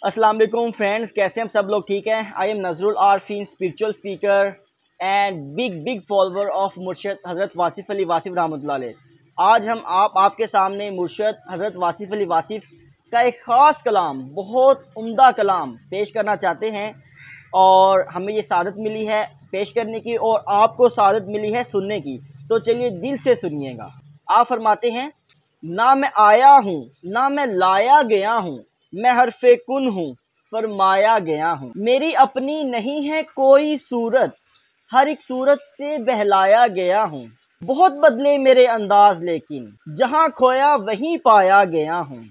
अस्सलाम वालेकुम फ्रेंड्स, कैसे हम सब लोग ठीक हैं। I am Nazrul Arfeen, spiritual speaker and big follower of Murshid Hazrat Wasif Ali Wasif रहमतुल्लाह अलैह। आज हम आपके सामने मुर्शद हज़रत वासिफ़ अली वासिफ़ का एक ख़ास कलाम, बहुत उम्दा कलाम पेश करना चाहते हैं और हमें ये सादत मिली है पेश करने की और आपको सादत मिली है सुनने की। तो चलिए दिल से सुनिएगा। आप फरमाते हैं, ना मैं आया हूँ ना मैं लाया गया हूँ, मैं हरफ़े कुन हूँ फरमाया गया हूँ। मेरी अपनी नहीं है कोई सूरत, हर एक सूरत से बहलाया गया हूँ। बहुत बदले मेरे अंदाज लेकिन जहाँ खोया वहीं पाया गया हूँ।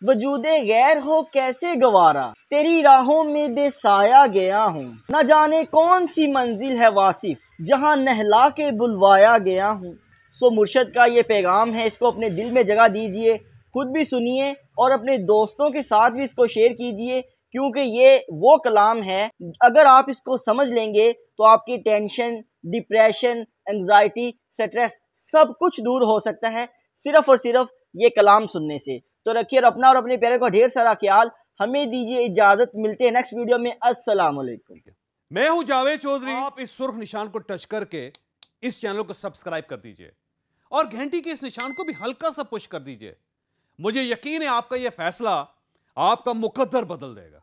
वजूदे गैर हो कैसे गवारा, तेरी राहों में बेसाया गया हूँ। न जाने कौन सी मंजिल है वासिफ, जहाँ नहला के बुलवाया गया हूँ। सो मुर्शद का ये पैगाम है, इसको अपने दिल में जगह दीजिए, खुद भी सुनिए और अपने दोस्तों के साथ भी इसको शेयर कीजिए, क्योंकि ये वो कलाम है, अगर आप इसको समझ लेंगे तो आपकी टेंशन, डिप्रेशन, एंजाइटी, स्ट्रेस सब कुछ दूर हो सकता है सिर्फ और सिर्फ ये कलाम सुनने से। तो रखिए अपना और अपने प्यारे को ढेर सारा ख्याल। हमें दीजिए इजाजत, मिलते हैं नेक्स्ट वीडियो में। अस्सलाम वालेकुम। मैं हूं जावेद चौधरी। आप इस सुर्ख निशान को टच करके इस चैनल को सब्सक्राइब कर दीजिए और घंटी के इस निशान को भी हल्का सा पुश कर दीजिए। मुझे यकीन है आपका यह फैसला आपका मुकद्दर बदल देगा।